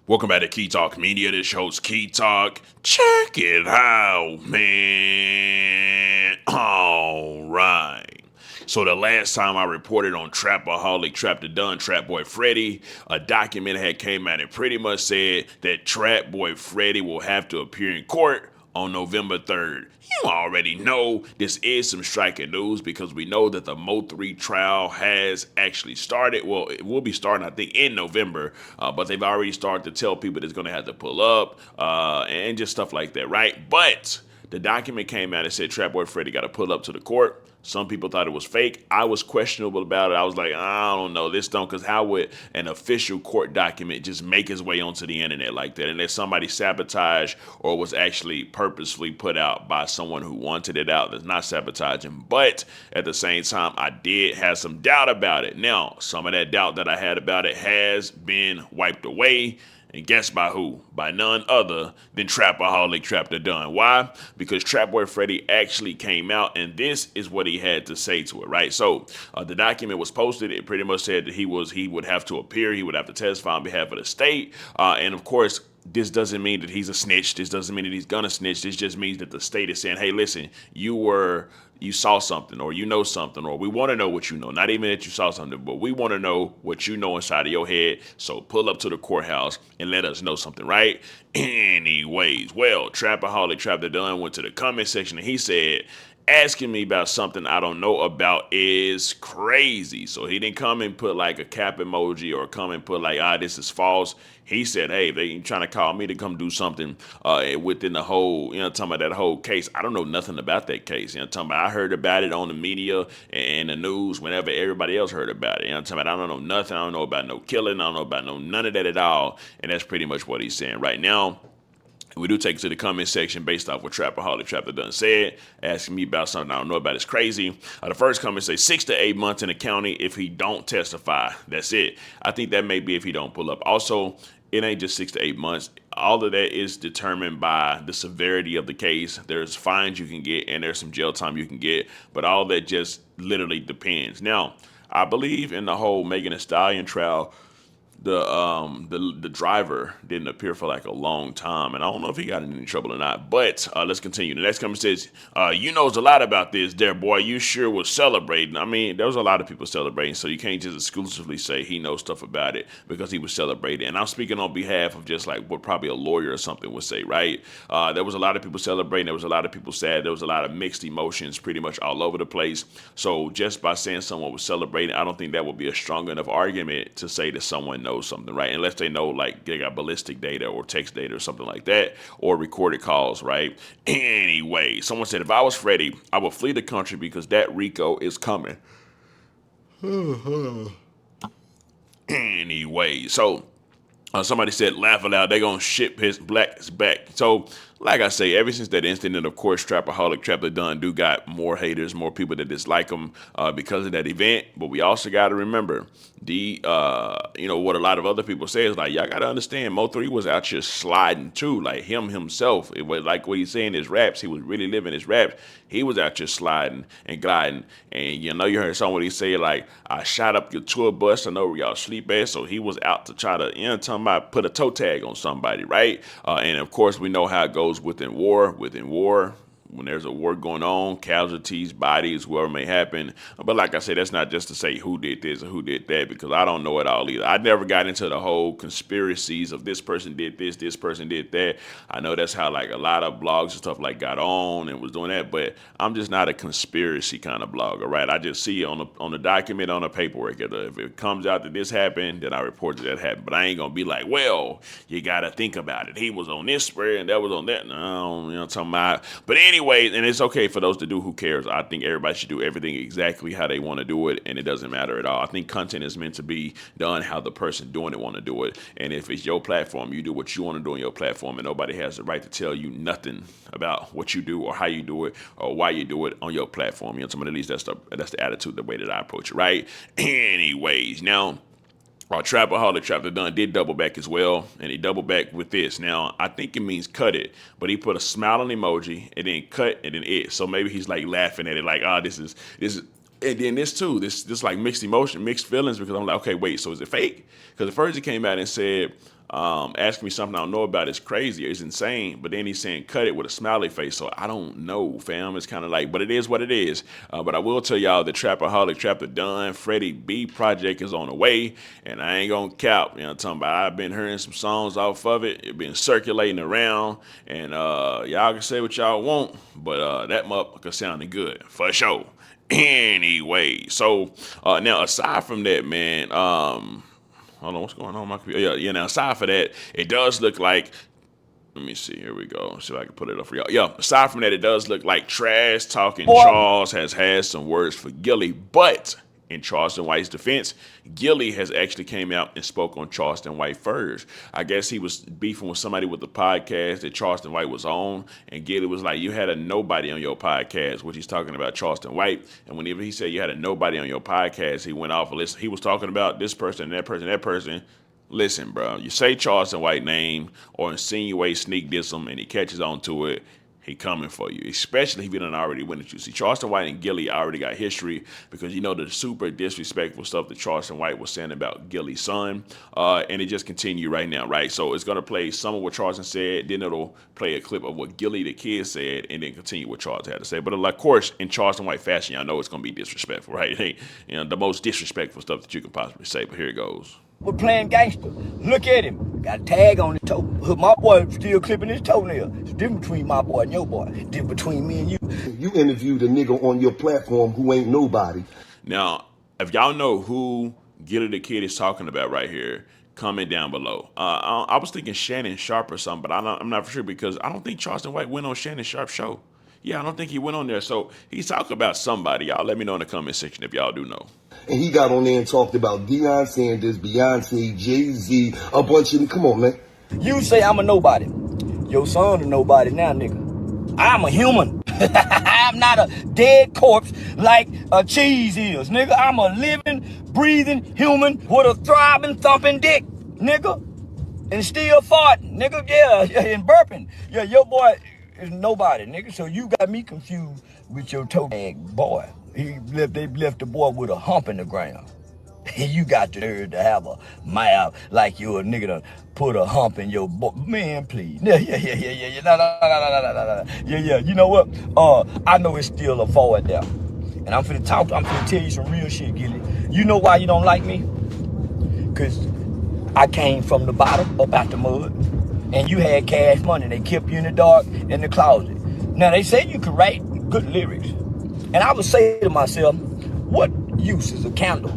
Welcome back to Key Talk Media. This host Key Talk. Check it out, man. All right. So the last time I reported on Trapaholic, Trap the Done, Trapboy Freddy, a document had came out and pretty much said that Trapboy Freddy will have to appear in court on November 3rd. You already know this is some striking news because we know that the Mo3 trial has actually started. Well, it will be starting, I think, in November, but they've already started to tell people that it's going to have to pull up and just stuff like that, right? But the document came out and said Trapboy Freddy got to pull up to the court. Some people thought it was fake. I was questionable about it. I was like, I don't know, this don't, because how would an official court document just make its way onto the internet like that unless somebody sabotaged or was actually purposefully put out by someone who wanted it out that's not sabotaging. But at the same time, I did have some doubt about it. Now, some of that doubt that I had about it has been wiped away. And guess by who? By none other than Trapaholic Trap the Done. Why? Because Trapboy Freddy actually came out, and this is what he had to say to it, right? So the document was posted. It pretty much said that he would have to appear, he would have to testify on behalf of the state, and of course, this doesn't mean that he's a snitch. This doesn't mean that he's gonna snitch. This just means that the state is saying, hey, listen, you saw something, or you know something, or we want to know what you know. Not even that you saw something, but we want to know what you know inside of your head. So pull up to the courthouse and let us know something, right? Anyways, well, Trapaholic Trap the Done went to the comment section and he said, asking me about something I don't know about is crazy. So he didn't come and put like a cap emoji or come and put like, this is false. He said, hey, if they trying to call me to come do something within the whole, talking about that whole case. I don't know nothing about that case. Talking about I heard about it on the media and the news whenever everybody else heard about it. Talking about I don't know nothing. I don't know about no killing. I don't know about none of that at all. And that's pretty much what he's saying right now. We do take it to the comment section based off what Trapaholic Trap the Done said, asking me about something I don't know about. It's crazy. The first comment say 6 to 8 months in the county if he don't testify. That's it. I think that may be if he don't pull up. Also, it ain't just 6 to 8 months. All of that is determined by the severity of the case. There's fines you can get and there's some jail time you can get, but all that just literally depends. Now, I believe in the whole Megan Thee Stallion trial. The driver didn't appear for like a long time, and I don't know if he got in any trouble or not. But let's continue. The next comment says, "You knows a lot about this, there, boy. You sure was celebrating." I mean, there was a lot of people celebrating, so you can't just exclusively say he knows stuff about it because he was celebrating. And I'm speaking on behalf of just like what probably a lawyer or something would say, right? There was a lot of people celebrating. There was a lot of people sad. There was a lot of mixed emotions, pretty much all over the place. So just by saying someone was celebrating, I don't think that would be a strong enough argument to say that someone knows something, right? Unless they know like they got ballistic data or text data or something like that, or recorded calls, right? Anyway, someone said if I was Freddy, I would flee the country because that Rico is coming. Anyway, so somebody said laugh aloud, they gonna ship his black back. So like I say, ever since that incident, of course, Trapaholic Trap the Done do got more haters, more people that dislike him because of that event. But we also got to remember what a lot of other people say is like, y'all got to understand, Mo3 was out here sliding too, like himself. It was like what he's saying in his raps. He was really living his raps. He was out here sliding and gliding. And you heard someone he say like, I shot up your tour bus. I know where y'all sleep at. So he was out to try to, talking about put a toe tag on somebody, right? And of course, we know how it goes within war. When there's a war going on, casualties, bodies, whatever may happen. But like I said, that's not just to say who did this or who did that, because I don't know it all either. I never got into the whole conspiracies of this person did this person did that. I know that's how like a lot of blogs and stuff like got on and was doing that, but I'm just not a conspiracy kind of blogger, right? I just see on the document, on the paperwork. If it comes out that this happened, then I report that happened. But I ain't gonna be like, well, you gotta think about it. He was on this spread and that was on that. No, talking about. But anyway, and it's okay for those to do. Who cares? I think everybody should do everything exactly how they want to do it, and it doesn't matter at all. I think content is meant to be done how the person doing it want to do it. And if it's your platform, you do what you want to do on your platform, and nobody has the right to tell you nothing about what you do or how you do it or why you do it on your platform. At least that's the attitude, the way that I approach it, right? Anyways, now. Trapaholic Trap the Done did double back as well, and he doubled back with this. Now, I think it means cut it, but he put a smiling emoji, and then cut, and then it. So maybe he's like laughing at it, like, this is, and then this too, this like mixed emotion, mixed feelings, because I'm like, okay, wait, so is it fake? Because at first he came out and said, asking me something I don't know about is crazy. It's insane. But then he's saying cut it with a smiley face. So I don't know, fam. It's kind of like, but it is what it is. But I will tell y'all the Trapaholic Trapper Done Freddy B project is on the way. And I ain't gonna cap. You know what I'm talking about? I've been hearing some songs off of it. It's been circulating around. And y'all can say what y'all want. But that motherfucker sounded good. For sure. Anyway. So now aside from that, man, hold on, what's going on with my computer? Yeah, now aside for that, it does look like, let me see, here we go. See if I can put it up for y'all. Yeah, aside from that, it does look like Trash Talking Charles has had some words for Gilly, but in Charleston White's defense, Gilly has actually came out and spoke on Charleston White first. I guess he was beefing with somebody with the podcast that Charleston White was on, and Gilly was like, you had a nobody on your podcast, which he's talking about Charleston White. And whenever he said you had a nobody on your podcast, he went off a list. He was talking about this person, that person, that person. Listen, bro, you say Charleston White name or insinuate sneak diss him and he catches on to it, he coming for you, especially if he done already win at you. See, Charleston White and Gilly already got history because you know the super disrespectful stuff that Charleston White was saying about Gilly's son, and it just continued right now, right? So it's gonna play some of what Charleston said, then it'll play a clip of what Gilly the kid said, and then continue what Charleston had to say. But of course, in Charleston White fashion, y'all know it's gonna be disrespectful, right? Hey, you know, the most disrespectful stuff that you can possibly say. But here it goes. We're playing gangster. Look at him. Got a tag on his toe. My boy still clipping his toenail. It's different between my boy and your boy. It's different between me and you. You interviewed a nigga on your platform who ain't nobody. Now, if y'all know who Gilly the Kid is talking about right here, comment down below. I was thinking Shannon Sharp or something, but I'm not for sure because I don't think Charleston White went on Shannon Sharp's show. Yeah, I don't think he went on there. So he's talking about somebody. Y'all let me know in the comment section if y'all do know. And he got on there and talked about Deion Sanders, Beyonce, Jay-Z, a bunch of them. Come on, man. You say I'm a nobody. Your son a nobody now, nigga. I'm a human. I'm not a dead corpse like a cheese is, nigga. I'm a living, breathing human with a throbbing, thumping dick, nigga. And still farting, nigga. Yeah, and burping. Yeah, your boy is nobody, nigga. So you got me confused with your toe tag boy. They left the boy with a hump in the ground. And you got the nerve to have a mouth like you a nigga to put a hump in your boy. Man, please. Yeah. No. Yeah. You know what? I know it's still a forward there. And I'm finna tell you some real shit, Gilly. You know why you don't like me? Cause I came from the bottom up out the mud. And you had cash money. They kept you in the dark in the closet. Now they say you could write good lyrics. And I would say to myself, what use is a candle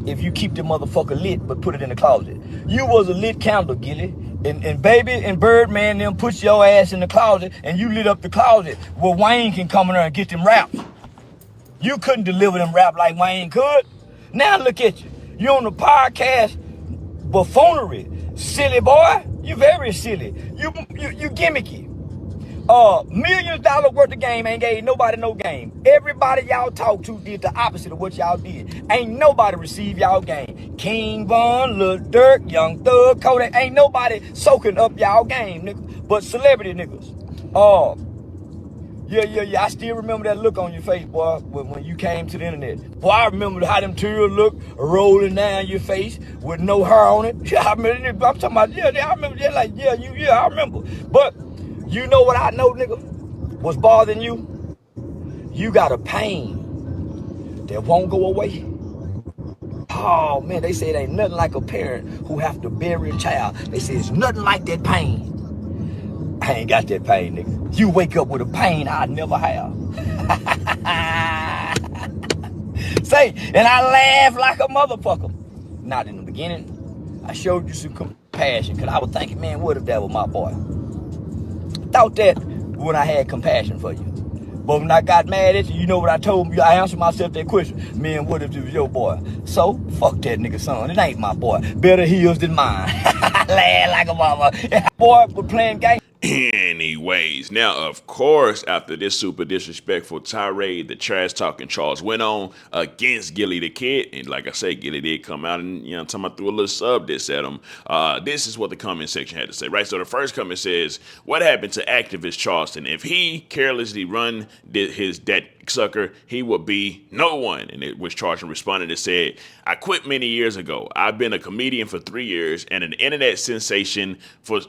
if you keep the motherfucker lit but put it in the closet? You was a lit candle, Gilly. And Baby and Birdman them put your ass in the closet and you lit up the closet where Wayne can come in there and get them raps. You couldn't deliver them rap like Wayne could. Now look at you. You on the podcast buffoonery. Silly boy. You very silly. You gimmicky. $millions worth of game ain't gave nobody no game. Everybody y'all talked to did the opposite of what y'all did. Ain't nobody received y'all game. King Von, Lil Durk, Young Thug, Kodak, ain't nobody soaking up y'all game, nigga. But celebrity niggas. Yeah. I still remember that look on your face, boy, when you came to the internet. Boy, I remember how them tears look rolling down your face with no hair on it. Yeah, I remember. I'm talking about, I remember. They're like, I remember. But you know what I know, nigga? What's bothering you? You got a pain that won't go away. Oh, man, they say it ain't nothing like a parent who have to bury a child. They say it's nothing like that pain. I ain't got that pain, nigga. You wake up with a pain I never have. Say, and I laugh like a motherfucker. Not in the beginning. I showed you some compassion because I was thinking, man, what if that was my boy? Thought that when I had compassion for you. But when I got mad at you, you know what I told you? I answered myself that question. Man, what if it was your boy? So, fuck that nigga, son. It ain't my boy. Better heels than mine. Laugh like a mama. Boy, we're playing game. Anyways, now of course, after this super disrespectful tirade, the trash talking Charles went on against Gilly the Kid, and like I said, Gilly did come out and talking about threw a little sub diss at him. This is what the comment section had to say, right? So the first comment says, "What happened to activist Charleston? If he carelessly run that sucker, he would be no one." And it was Charleston responded and said, "I quit many years ago. I've been a comedian for 3 years and an internet sensation for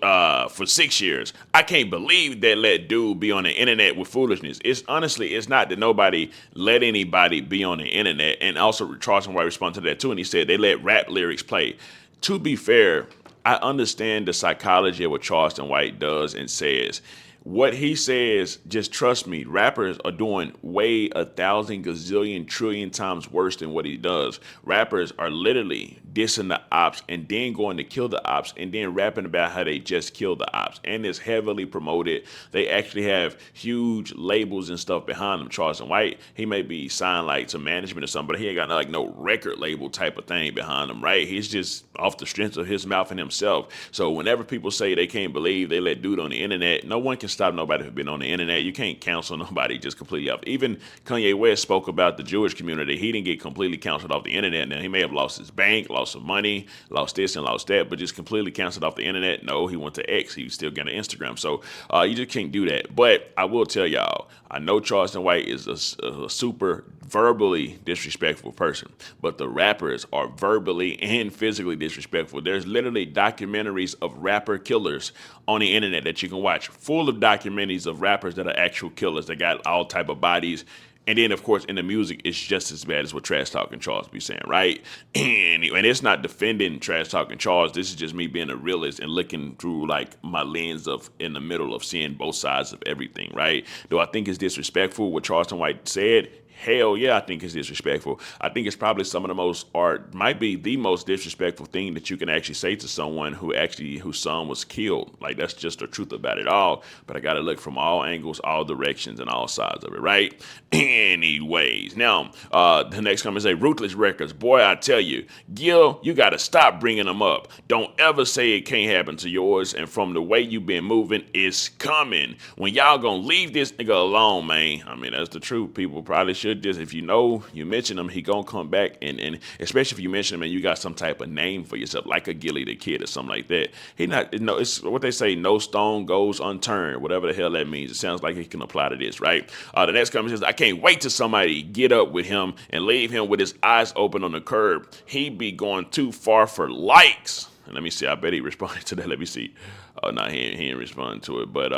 6 years. I can't believe they let dude be on the internet with foolishness." It's honestly, it's not that nobody let anybody be on the internet. And also Charleston White responded to that too, and he said they let rap lyrics play. To be fair, I understand the psychology of what Charleston White does and says. What he says, just trust me, rappers are doing way 1,000 gazillion trillion times worse than what he does. Rappers are literally dissing the ops and then going to kill the ops and then rapping about how they just killed the ops. And it's heavily promoted. They actually have huge labels and stuff behind them. Charleston White, he may be signed like to management or something, but he ain't got like no record label type of thing behind him, right? He's just off the strength of his mouth and himself. So whenever people say they can't believe they let dude on the internet, no one can stop nobody who's been on the internet. You can't cancel nobody just completely off. Even Kanye West spoke about the Jewish community. He didn't get completely canceled off the internet. Now, he may have lost his bank, lost some money, lost this and lost that, but just completely canceled off the internet. No, he went to X. He still got an Instagram. So you just can't do that. But I will tell y'all, I know Charleston White is a super verbally disrespectful person, but the rappers are verbally and physically disrespectful. There's literally documentaries of rapper killers on the internet that you can watch, full of documentaries of rappers that are actual killers that got all type of bodies. And then, of course, in the music, it's just as bad as what Trash Talking Charles be saying, right? And it's not defending Trash Talking Charles. This is just me being a realist and looking through, like, my lens of in the middle of seeing both sides of everything, right? Do I think it's disrespectful what Charleston White said? Hell yeah, I think it's disrespectful. I think it's probably some of the most, or might be the most disrespectful thing that you can actually say to someone whose son was killed. Like, that's just the truth about it all. But I got to look from all angles, all directions, and all sides of it, right? Anyways, now, the next comment say, "Ruthless Records. Boy, I tell you, Gil, you got to stop bringing them up. Don't ever say it can't happen to yours. And from the way you been moving, it's coming. When y'all gonna leave this nigga alone, man?" I mean, that's the truth. People probably should just, if you know you mention him, he gonna come back, and especially if you mention him and you got some type of name for yourself, like a Gilly the Kid or something like that. He not, it's what they say, no stone goes unturned, whatever the hell that means. It sounds like he can apply to this, right? The next comment says, "I can't wait till somebody get up with him and leave him with his eyes open on the curb. He be going too far for likes." And let me see, I bet he responded to that. Let me see. Oh, no, he ain't responding to it, but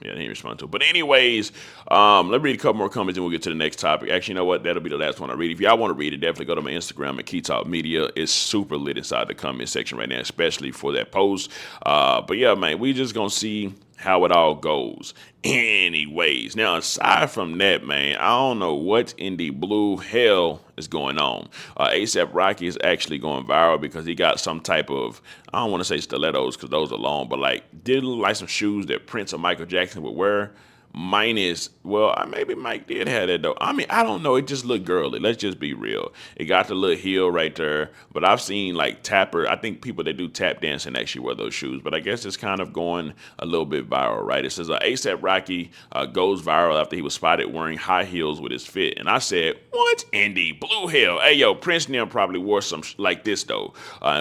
yeah, he didn't respond to it. But anyways, let me read a couple more comments and we'll get to the next topic. Actually, you know what? That'll be the last one I read. If y'all want to read it, definitely go to my Instagram at Key Talk Media. It's super lit inside the comment section right now, especially for that post. But yeah, man, we just gonna see how it all goes. Anyways, now aside from that, man, I don't know what in the blue hell is going on. ASAP Rocky is actually going viral because he got some type of, I don't want to say stilettos because those are long, but like did look like some shoes that Prince or Michael Jackson would wear. Minus, well, maybe Mike did have that though. I mean, I don't know. It just looked girly. Let's just be real. It got the little heel right there. But I've seen like tapper. I think people that do tap dancing actually wear those shoes. But I guess it's kind of going a little bit viral, right? It says ASAP Rocky goes viral after he was spotted wearing high heels with his fit. And I said, what in the blue hell? Hey, yo, Prince Neil probably wore some like this though.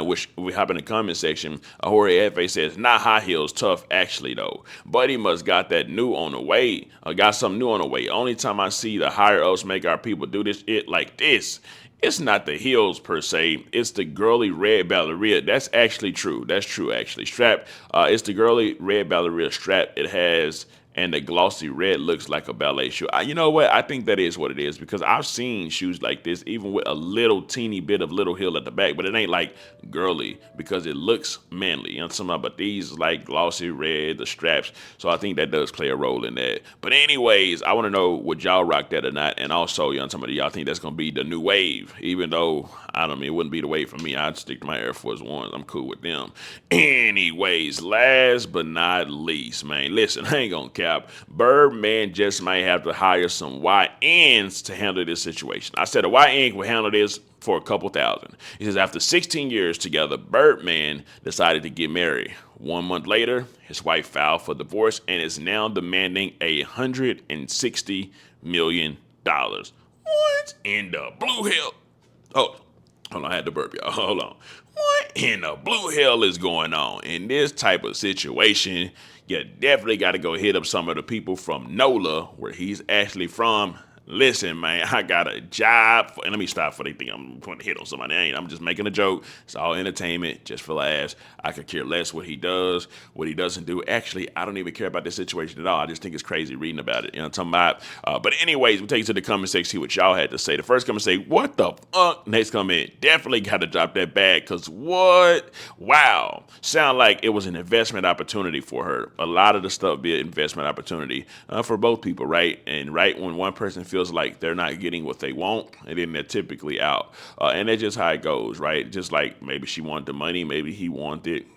Which we hop in the comment section. Jorge F.A. says, not high heels, tough actually though. But he must got that new on the way. Got something new on the way. Only time I see the higher ups make our people do this it like this, it's not the heels per se. It's the girly red ballerina. That's actually true. That's true actually. Strap. It's the girly red ballerina strap. It has. And the glossy red looks like a ballet shoe. You know what? I think that is what it is because I've seen shoes like this, even with a little teeny bit of little heel at the back, but it ain't like girly because it looks manly. You know what I'm talking about? But these like glossy red, the straps. So I think that does play a role in that. But anyways, I want to know would y'all rock that or not? And also, you know, some of y'all think that's going to be the new wave, even though I don't mean it wouldn't be the wave for me. I'd stick to my Air Force Ones. I'm cool with them. Anyways, last but not least, man, listen, I ain't going to cap. cap. Birdman just might have to hire some YNs to handle this situation. I said a YN will handle this for a couple thousand. He says after 16 years together, Birdman decided to get married. 1 month later, his wife filed for divorce and is now demanding $160 million. What in the blue hell? Oh, hold on, I had to burp, y'all. Hold on. What in the blue hell is going on? In this type of situation, you definitely got to go hit up some of the people from NOLA, where he's actually from. Listen, man, I got a job. And let me stop for they think I'm going to hit on somebody. I'm just making a joke. It's all entertainment, just for laughs. I could care less what he does, what he doesn't do. Actually, I don't even care about this situation at all. I just think it's crazy reading about it. You know what I'm talking about? But anyways, we'll take you to the comment section, see what y'all had to say. The first comment say, what the fuck? Next comment, definitely got to drop that bag, because what? Wow. Sound like it was an investment opportunity for her. A lot of the stuff be an investment opportunity for both people, right? And right when one person feels like they're not getting what they want, and then they're typically out. And that's just how it goes, right? Just like maybe she wanted the money, maybe he wanted,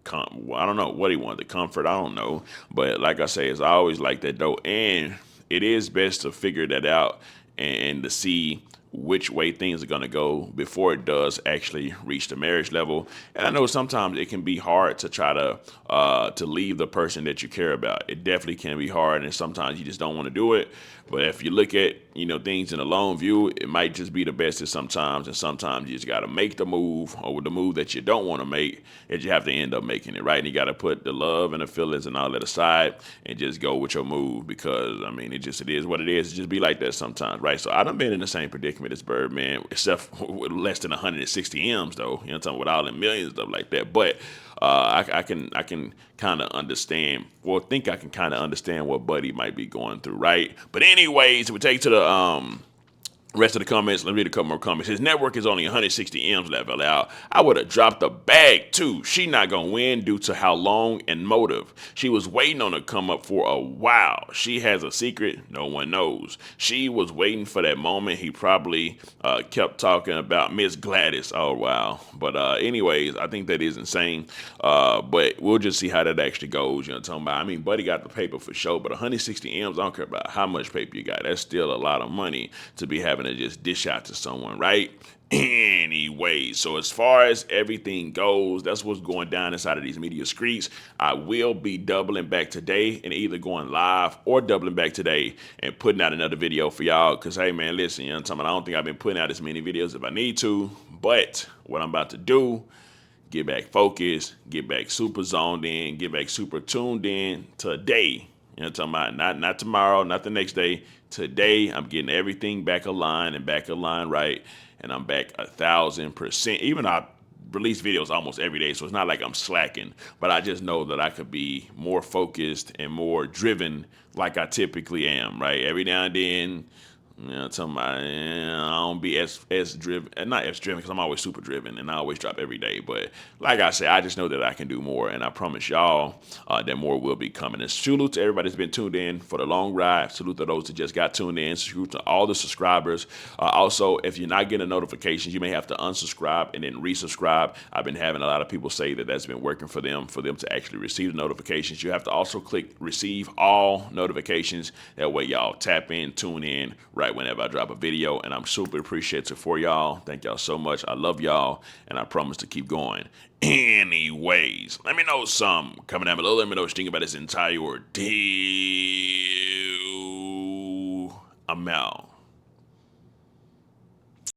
I don't know what he wanted, the comfort, I don't know. But like I say, it's always like that though. And it is best to figure that out and to see which way things are going to go before it does actually reach the marriage level. And I know sometimes it can be hard to try to leave the person that you care about. It definitely can be hard, and sometimes you just don't want to do it. But if you look at, things in a long view, it might just be the best at sometimes, and sometimes you just got to make the move, or the move that you don't want to make, that you have to end up making it, right? And you got to put the love and the feelings and all that aside and just go with your move, because, it is what it is. It just be like that sometimes, right? So I done been in the same predicament as Birdman, except with less than 160 M's, though, I'm talking with all the millions, stuff like that. But I can kind of understand, or think I can kind of understand what Buddy might be going through, right? But anyways, we take to the rest of the comments. Let's read a couple more comments. His network is only 160 M's level out. I would have dropped the bag too. She not gonna win due to how long and motive. She was waiting on to come up for a while. She has a secret no one knows. She was waiting for that moment. He probably kept talking about Miss Gladys. Oh wow. But anyways, I think that is insane. But we'll just see how that actually goes. You know what I'm talking about? Buddy got the paper for sure, but 160 M's, I don't care about how much paper you got. That's still a lot of money to be having to just dish out to someone, right? Anyway, so as far as everything goes, that's what's going down inside of these media streets. I will be doubling back today and either going live or doubling back today and putting out another video for y'all. Because, hey, man, listen, you know what I'm talking about? I don't think I've been putting out as many videos if I need to. But what I'm about to do, get back focused, get back super zoned in, get back super tuned in today. You know what I'm talking about? Not tomorrow, not the next day. Today, I'm getting everything back aligned right. And I'm back 1,000%. Even I release videos almost every day, so it's not like I'm slacking. But I just know that I could be more focused and more driven like I typically am, right? Every now and then, I don't be as driven, and not as driven, because I'm always super driven and I always drop every day. But like I said, I just know that I can do more, and I promise y'all that more will be coming. And salute to everybody that's been tuned in for the long ride. Salute to those that just got tuned in. Salute to all the subscribers. Also, if you're not getting notifications, you may have to unsubscribe and then resubscribe. I've been having a lot of people say that that's been working for them to actually receive the notifications. You have to also click receive all notifications. That way y'all tap in, tune in right whenever I drop a video, and I'm super appreciative for y'all. Thank y'all so much. I love y'all, and I promise to keep going. Anyways, let me know some. Comment down below. Let me know what you think about this entire ordeal. I'm out.